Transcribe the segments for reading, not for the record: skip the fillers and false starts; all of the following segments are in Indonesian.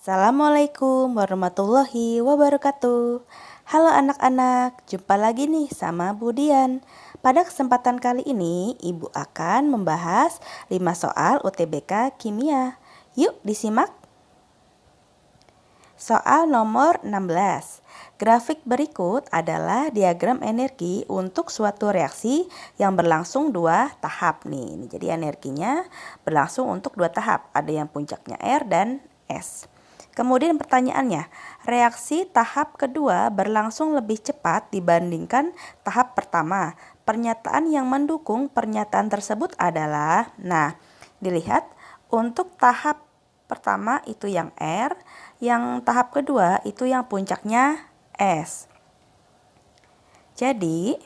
Assalamualaikum warahmatullahi wabarakatuh. Halo anak-anak, jumpa lagi nih sama Bu Dian. Pada kesempatan kali ini, Ibu akan membahas 5 soal UTBK Kimia. Yuk disimak. Soal nomor 16. Grafik berikut adalah diagram energi untuk suatu reaksi yang berlangsung 2 tahap nih. Jadi energinya berlangsung untuk 2 tahap. Ada yang puncaknya R dan S. Kemudian pertanyaannya, reaksi tahap kedua berlangsung lebih cepat dibandingkan tahap pertama. Pernyataan yang mendukung pernyataan tersebut adalah, dilihat untuk tahap pertama itu yang R, yang tahap kedua itu yang puncaknya S. Jadi,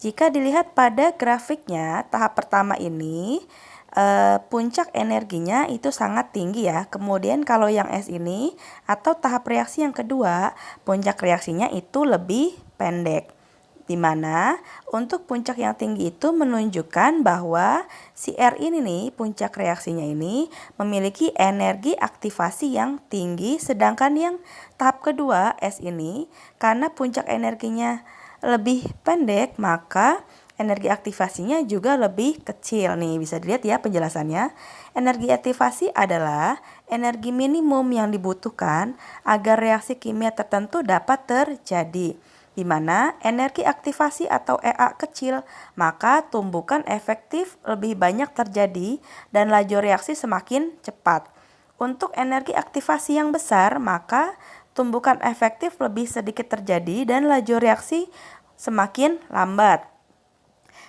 jika dilihat pada grafiknya, tahap pertama ini puncak energinya itu sangat tinggi ya. Kemudian kalau yang S ini atau tahap reaksi yang kedua, puncak reaksinya itu lebih pendek. Dimana untuk puncak yang tinggi itu menunjukkan bahwa si R ini nih, puncak reaksinya ini memiliki energi aktivasi yang tinggi, sedangkan yang tahap kedua S ini karena puncak energinya lebih pendek, maka energi aktivasinya juga lebih kecil nih. Bisa dilihat ya penjelasannya. Energi aktivasi adalah energi minimum yang dibutuhkan agar reaksi kimia tertentu dapat terjadi. Di mana energi aktivasi atau EA kecil, maka tumbukan efektif lebih banyak terjadi dan laju reaksi semakin cepat. Untuk energi aktivasi yang besar, maka tumbukan efektif lebih sedikit terjadi dan laju reaksi semakin lambat.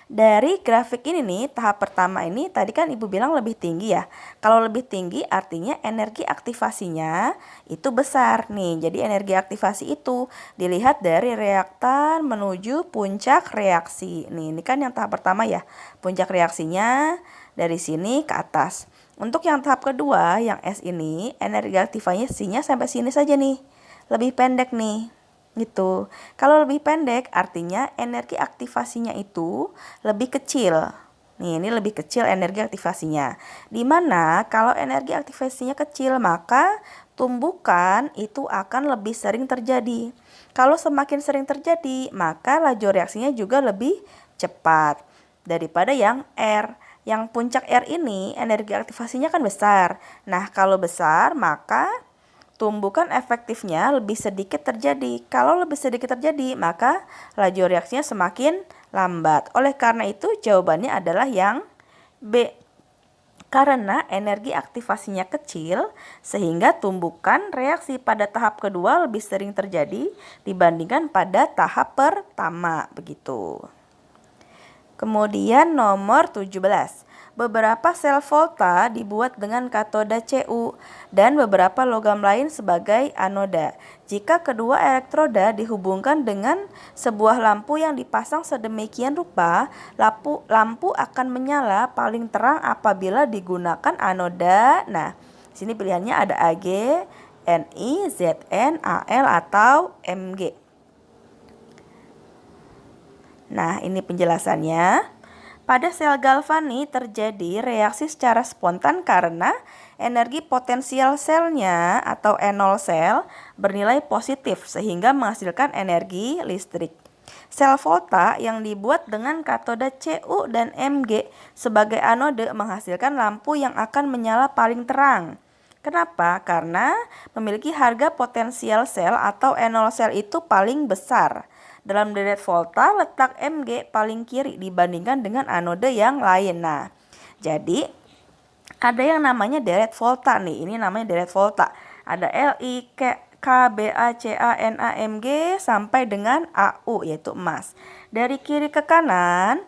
Dari grafik ini nih, tahap pertama ini tadi kan Ibu bilang lebih tinggi ya. Kalau lebih tinggi artinya energi aktivasinya itu besar nih. Jadi energi aktivasi itu dilihat dari reaktan menuju puncak reaksi. Nih, ini kan yang tahap pertama ya. Puncak reaksinya dari sini ke atas. Untuk yang tahap kedua, yang S ini, energi aktivasinya sampai sini saja nih. Lebih pendek nih. Gitu. Kalau lebih pendek artinya energi aktivasinya itu lebih kecil. Nih, ini lebih kecil energi aktivasinya. Dimana kalau energi aktivasinya kecil, maka tumbukan itu akan lebih sering terjadi. Kalau semakin sering terjadi, maka laju reaksinya juga lebih cepat daripada yang R. Yang puncak R ini energi aktivasinya kan besar. Nah, kalau besar maka tumbukan efektifnya lebih sedikit terjadi. Kalau lebih sedikit terjadi, maka laju reaksinya semakin lambat. Oleh karena itu, jawabannya adalah yang B. Karena energi aktivasinya kecil, sehingga tumbukan reaksi pada tahap kedua lebih sering terjadi dibandingkan pada tahap pertama. Begitu. Kemudian nomor 17. Beberapa sel volta dibuat dengan katoda Cu dan beberapa logam lain sebagai anoda. Jika kedua elektroda dihubungkan dengan sebuah lampu yang dipasang sedemikian rupa, lampu akan menyala paling terang apabila digunakan anoda. Nah, sini pilihannya ada Ag, Ni, Zn, Al atau Mg. Nah, ini penjelasannya. Pada sel galvani terjadi reaksi secara spontan karena energi potensial selnya atau E0 sel bernilai positif sehingga menghasilkan energi listrik. Sel volta yang dibuat dengan katoda Cu dan Mg sebagai anode menghasilkan lampu yang akan menyala paling terang. Kenapa? Karena memiliki harga potensial sel atau E0 sel itu paling besar. Dalam deret volta, letak Mg paling kiri dibandingkan dengan anode yang lain. Nah, jadi ada yang namanya deret volta nih. Ini namanya deret volta. Ada Li, K, Ba, Ca, Na, Mg sampai dengan Au yaitu emas. Dari kiri ke kanan,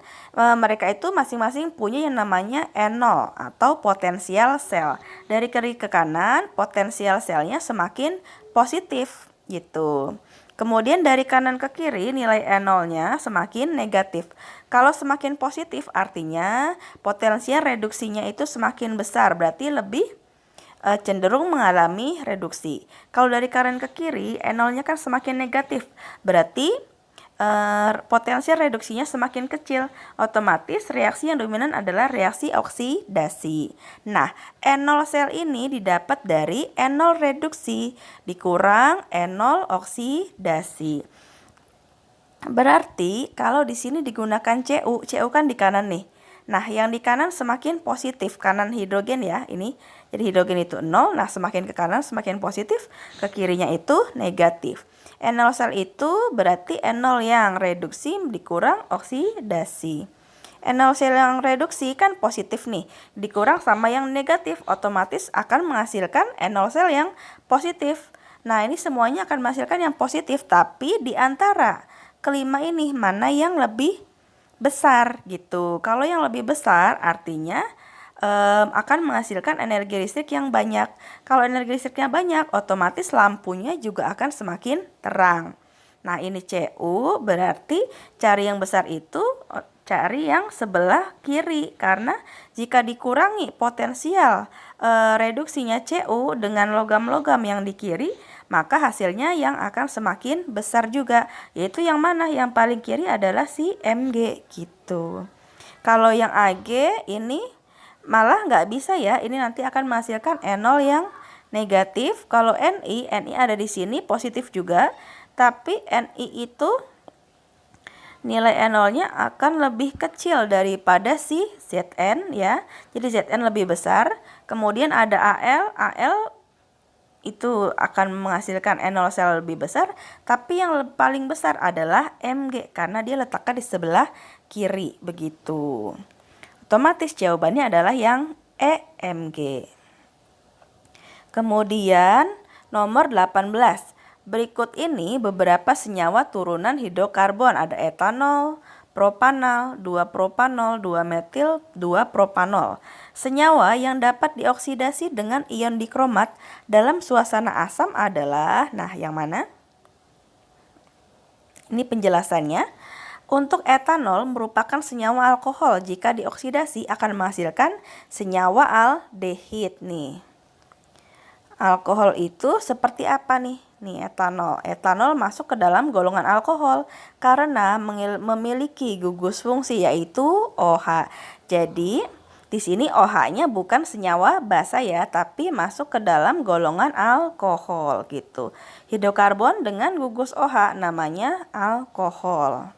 mereka itu masing-masing punya yang namanya E0 atau potensial sel. Dari kiri ke kanan, potensial selnya semakin positif gitu. Kemudian dari kanan ke kiri nilai E0-nya semakin negatif. Kalau semakin positif artinya potensial reduksinya itu semakin besar, berarti lebih cenderung mengalami reduksi. Kalau dari kanan ke kiri E0-nya kan semakin negatif, berarti potensial reduksinya semakin kecil. Otomatis reaksi yang dominan adalah reaksi oksidasi. Nah, enol sel ini didapat dari enol reduksi dikurang enol oksidasi. Berarti kalau di sini digunakan Cu kan di kanan nih. Nah, yang di kanan semakin positif, kanan hidrogen ya, ini. Jadi hidrogen itu 0, nah semakin ke kanan semakin positif, ke kirinya itu negatif. Enol sel itu berarti enol yang reduksi dikurang oksidasi. Enol sel yang reduksi kan positif nih, dikurang sama yang negatif, otomatis akan menghasilkan enol sel yang positif. Nah, ini semuanya akan menghasilkan yang positif, tapi di antara kelima ini mana yang lebih besar gitu. Kalau yang lebih besar artinya akan menghasilkan energi listrik yang banyak. Kalau energi listriknya banyak, otomatis lampunya juga akan semakin terang. Nah, ini Cu berarti cari yang besar itu cari yang sebelah kiri, karena jika dikurangi potensial reduksinya Cu dengan logam-logam yang di kiri, maka hasilnya yang akan semakin besar juga, yaitu yang mana? Yang paling kiri adalah si Mg gitu. Kalau yang Ag ini malah nggak bisa ya, ini nanti akan menghasilkan enol yang negatif. Kalau Ni ada di sini positif juga, tapi Ni itu nilai enolnya akan lebih kecil daripada si Zn ya. Jadi Zn lebih besar. Kemudian ada Al itu akan menghasilkan enol sel lebih besar, tapi yang paling besar adalah Mg karena dia letakkan di sebelah kiri begitu. Otomatis jawabannya adalah yang Mg. Kemudian nomor 18. Berikut ini beberapa senyawa turunan hidrokarbon. Ada etanol, propanol, 2-propanol, 2-metil, 2-propanol. Senyawa yang dapat dioksidasi dengan ion dikromat dalam suasana asam adalah, nah yang mana? Ini penjelasannya. Untuk etanol merupakan senyawa alkohol, jika dioksidasi akan menghasilkan senyawa aldehid nih. Alkohol itu seperti apa nih? Nih etanol. Etanol masuk ke dalam golongan alkohol karena memiliki gugus fungsi yaitu OH. Jadi di sini OH-nya bukan senyawa basa ya, tapi masuk ke dalam golongan alkohol gitu. Hidrokarbon dengan gugus OH namanya alkohol.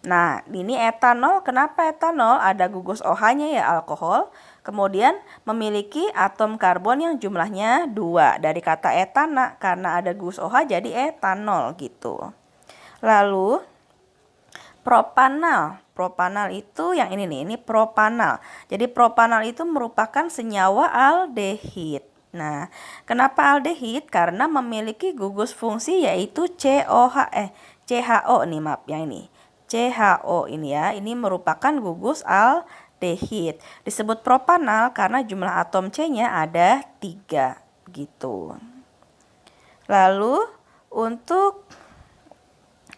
Nah, ini etanol. Kenapa etanol? Ada gugus OH-nya ya, alkohol. Kemudian memiliki atom karbon yang jumlahnya 2. Dari kata etana, karena ada gugus OH jadi etanol gitu. Lalu propanal. Propanal itu yang ini nih, ini propanal. Jadi propanal itu merupakan senyawa aldehid. Nah, kenapa aldehid? Karena memiliki gugus fungsi yaitu CHO nih, maaf yang ini. CHO ini ya, ini merupakan gugus aldehid. Disebut propanal karena jumlah atom C-nya ada 3 gitu. Lalu untuk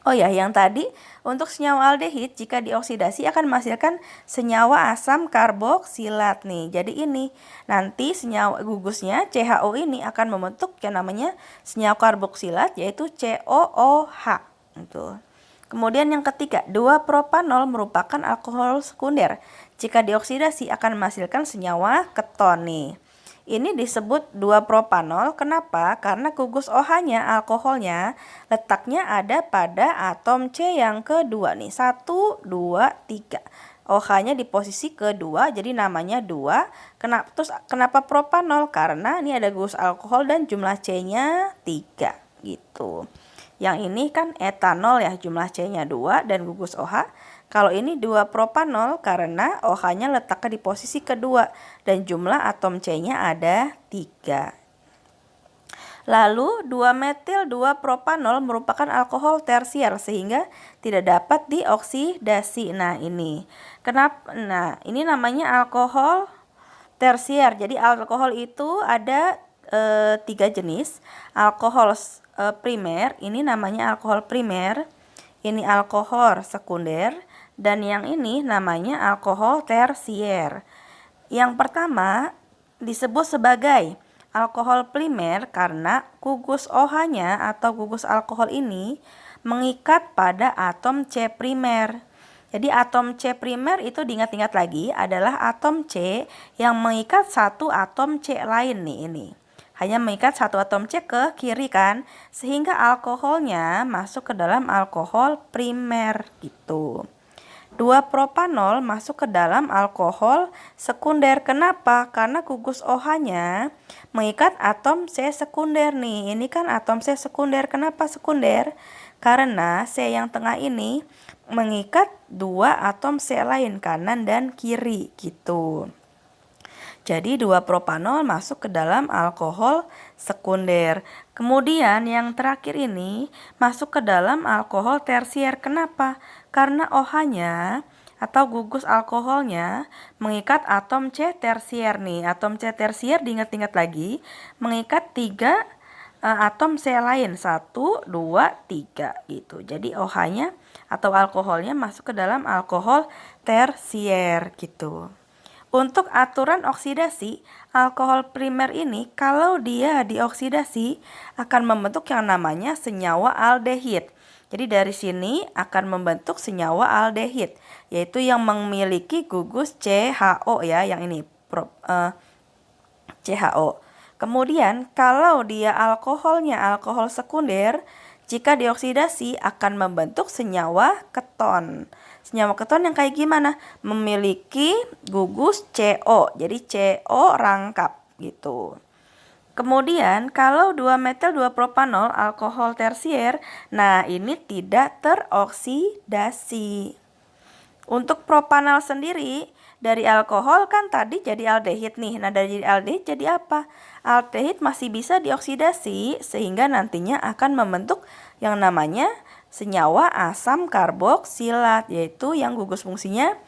yang tadi untuk senyawa aldehid jika dioksidasi akan menghasilkan senyawa asam karboksilat nih. Jadi ini nanti senyawa gugusnya CHO ini akan membentuk yang namanya senyawa karboksilat yaitu COOH gitu. Kemudian yang ketiga, 2-propanol merupakan alkohol sekunder. Jika dioksidasi akan menghasilkan senyawa keton nih. Ini disebut 2-propanol. Kenapa? Karena gugus OH-nya, alkoholnya, letaknya ada pada atom C yang kedua nih. 1, 2, 3. OH-nya di posisi kedua, jadi namanya 2. Terus kenapa propanol? Karena ini ada gugus alkohol dan jumlah C-nya 3 gitu. Yang ini kan etanol ya, jumlah C-nya 2 dan gugus OH. Kalau ini 2-propanol karena OH-nya letaknya di posisi kedua dan jumlah atom C-nya ada 3. Lalu 2-metil 2-propanol merupakan alkohol tersier sehingga tidak dapat dioksidasi. Nah, ini. Kenapa? Nah, ini namanya alkohol tersier. Jadi alkohol itu ada 3 jenis. Alkohol primer, ini namanya alkohol primer, ini alkohol sekunder, dan yang ini namanya alkohol tersier. Yang pertama disebut sebagai alkohol primer karena gugus OH-nya atau gugus alkohol ini mengikat pada atom C primer. Jadi atom C primer itu diingat-ingat lagi adalah atom C yang mengikat satu atom C lain nih ini. Hanya mengikat satu atom C ke kiri kan, sehingga alkoholnya masuk ke dalam alkohol primer gitu. 2-propanol masuk ke dalam alkohol sekunder. Kenapa? Karena gugus OH-nya mengikat atom C sekunder nih. Ini kan atom C sekunder. Kenapa sekunder? Karena C yang tengah ini mengikat 2 atom C lain, kanan dan kiri gitu. Jadi 2-propanol masuk ke dalam alkohol sekunder. Kemudian yang terakhir ini masuk ke dalam alkohol tersier. Kenapa? Karena OH-nya atau gugus alkoholnya mengikat atom C tersier nih. Atom C tersier diingat-ingat lagi mengikat 3 atom C lain. 1, 2, 3 gitu. Jadi OH-nya atau alkoholnya masuk ke dalam alkohol tersier gitu. Untuk aturan oksidasi, alkohol primer ini kalau dia dioksidasi akan membentuk yang namanya senyawa aldehid. Jadi dari sini akan membentuk senyawa aldehid, yaitu yang memiliki gugus CHO ya, yang ini CHO. Kemudian kalau dia alkoholnya alkohol sekunder, jika dioksidasi akan membentuk senyawa keton. Senyawa keton yang kayak gimana? Memiliki gugus CO. Jadi CO rangkap gitu. Kemudian kalau 2-metil-2-propanol alkohol tersier, nah ini tidak teroksidasi. Untuk propanol sendiri dari alkohol kan tadi jadi aldehid nih. Nah dari aldehid jadi apa? Aldehid masih bisa dioksidasi sehingga nantinya akan membentuk yang namanya senyawa asam karboksilat, yaitu yang gugus fungsinya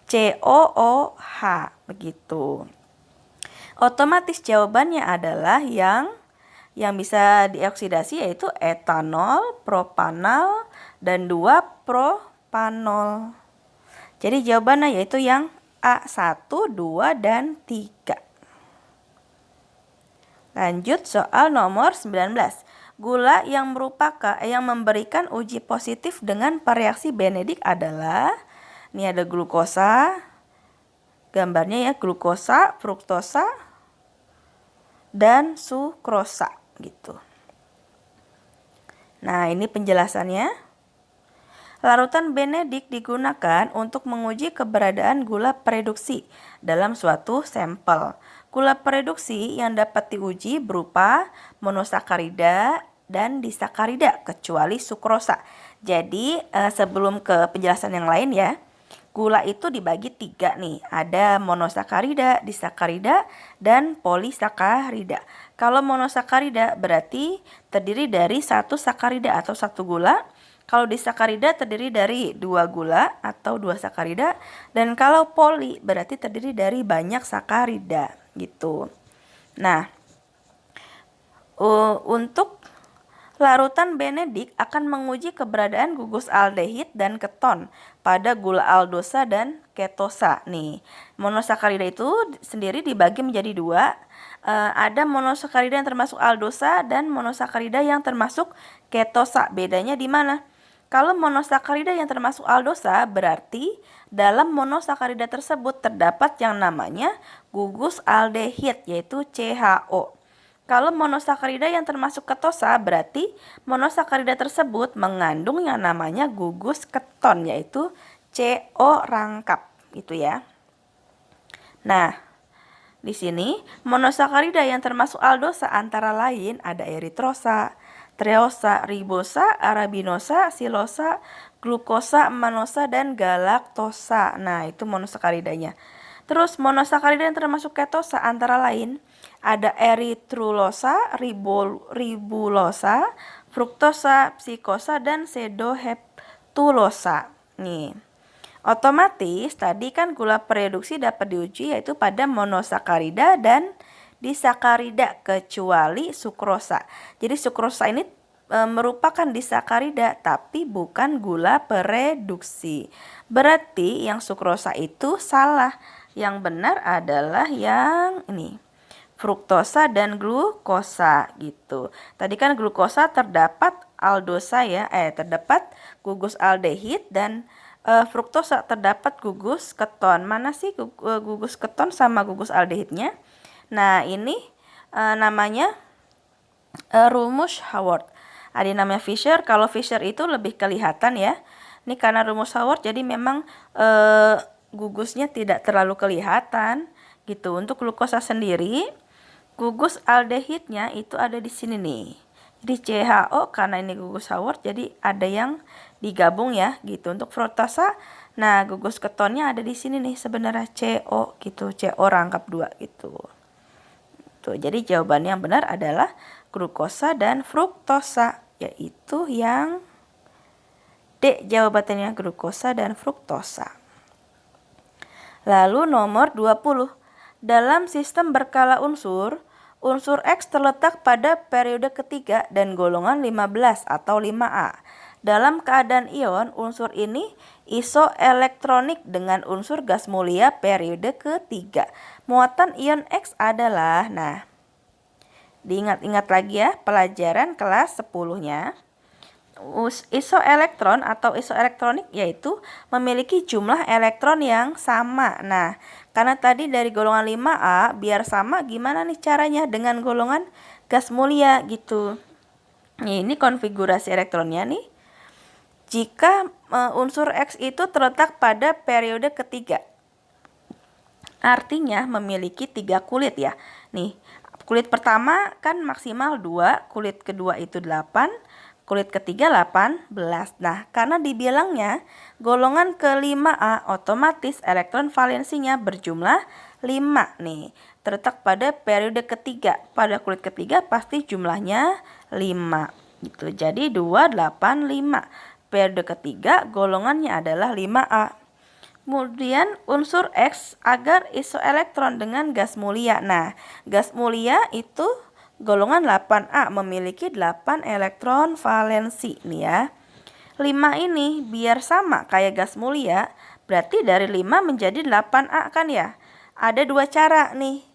COOH begitu. Otomatis jawabannya adalah yang bisa dioksidasi yaitu etanol, propanol, dan 2-propanol. Jadi jawabannya yaitu yang A1, 2, dan 3. Lanjut soal nomor 19. Gula yang memberikan uji positif dengan reaksi Benedict adalah, ini ada glukosa, gambarnya ya, glukosa, fruktosa, dan sukrosa gitu. Nah, ini penjelasannya. Larutan Benedict digunakan untuk menguji keberadaan gula pereduksi dalam suatu sampel. Gula pereduksi yang dapat diuji berupa monosakarida dan disakarida kecuali sukrosa. Jadi sebelum ke penjelasan yang lain ya, gula itu dibagi 3 nih. Ada monosakarida, disakarida, dan polisakarida. Kalau monosakarida berarti terdiri dari 1 sakarida atau 1 gula. Kalau disakarida terdiri dari 2 gula atau 2 sakarida. Dan kalau poli berarti terdiri dari banyak sakarida gitu. Nah, untuk larutan Benedict akan menguji keberadaan gugus aldehid dan keton pada gula aldosa dan ketosa. Nih, monosakarida itu sendiri dibagi menjadi 2. Ada monosakarida yang termasuk aldosa dan monosakarida yang termasuk ketosa. Bedanya di mana? Kalau monosakarida yang termasuk aldosa berarti dalam monosakarida tersebut terdapat yang namanya gugus aldehid yaitu CHO. Kalau monosakarida yang termasuk ketosa berarti monosakarida tersebut mengandung yang namanya gugus keton yaitu CO rangkap gitu ya. Nah, di sini monosakarida yang termasuk aldosa antara lain ada eritrosa, treosa, ribosa, arabinosa, silosa, glukosa, manosa, dan galaktosa. Nah, itu monosakaridanya. Terus monosakarida yang termasuk ketosa antara lain ada eritrulosa, ribulosa, fruktosa, psikosa, dan sedoheptulosa. Nih, otomatis tadi kan gula pereduksi dapat diuji yaitu pada monosakarida dan disakarida kecuali sukrosa. Jadi sukrosa ini merupakan disakarida tapi bukan gula pereduksi. Berarti yang sukrosa itu salah. Yang benar adalah yang ini, fruktosa dan glukosa gitu. Tadi kan glukosa terdapat aldosa ya, terdapat gugus aldehid, dan fruktosa terdapat gugus keton. Mana sih gugus keton sama gugus aldehidnya? Nah, ini namanya rumus Howard. Ada namanya Fisher. Kalau Fisher itu lebih kelihatan ya. Ini karena rumus Howard, jadi memang gugusnya tidak terlalu kelihatan gitu. Untuk glukosa sendiri, gugus aldehidnya itu ada di sini nih. Jadi CHO, karena ini gugus Howard, jadi ada yang digabung ya gitu. Untuk fruktosa, nah gugus ketonnya ada di sini nih sebenarnya CO gitu, CO rangkap 2 gitu. Tuh, jadi jawabannya yang benar adalah glukosa dan fruktosa, yaitu yang D, jawabannya glukosa dan fruktosa. Lalu nomor 20. Dalam sistem berkala unsur, unsur X terletak pada periode ketiga dan golongan 15 atau 5A. Dalam keadaan ion, unsur ini isoelektronik dengan unsur gas mulia periode ketiga. Muatan ion X adalah, nah, diingat-ingat lagi ya pelajaran kelas 10-nya. Isoelektron atau isoelektronik yaitu memiliki jumlah elektron yang sama. Nah, karena tadi dari golongan 5A biar sama, gimana nih caranya dengan golongan gas mulia gitu. Ini konfigurasi elektronnya nih. Jika unsur X itu terletak pada periode ketiga, artinya memiliki 3 kulit ya. Nih, kulit pertama kan maksimal 2, kulit kedua itu 8, kulit ketiga 18. Nah, karena dibilangnya golongan ke-5A, otomatis elektron valensinya berjumlah 5 nih. Terletak pada periode ketiga. Pada kulit ketiga pasti jumlahnya 5 gitu. Jadi 2, 8, 5. Periode ketiga golongannya adalah 5A. Kemudian unsur X agar isoelektron dengan gas mulia. Nah, gas mulia itu golongan 8A, memiliki 8 elektron valensi nih ya. 5 ini biar sama kayak gas mulia, berarti dari 5 menjadi 8A kan ya. Ada 2 cara nih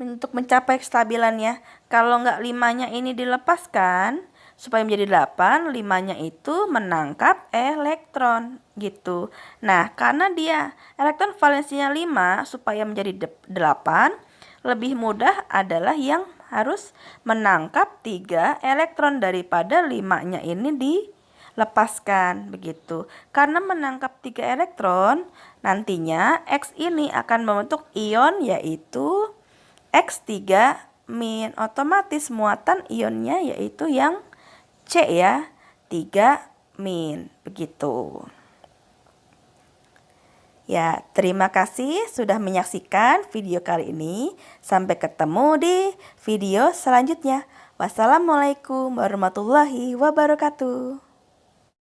untuk mencapai kestabilannya. Kalau nggak 5-nya ini dilepaskan, supaya menjadi 8, 5-nya itu menangkap elektron gitu. Nah, karena dia elektron valensinya 5, supaya menjadi 8, lebih mudah adalah yang harus menangkap 3 elektron daripada 5-nya ini dilepaskan begitu. Karena menangkap 3 elektron, nantinya X ini akan membentuk ion yaitu X3-. Otomatis muatan ionnya yaitu yang C ya, 3- begitu. Ya, terima kasih sudah menyaksikan video kali ini. Sampai ketemu di video selanjutnya. Wassalamualaikum warahmatullahi wabarakatuh.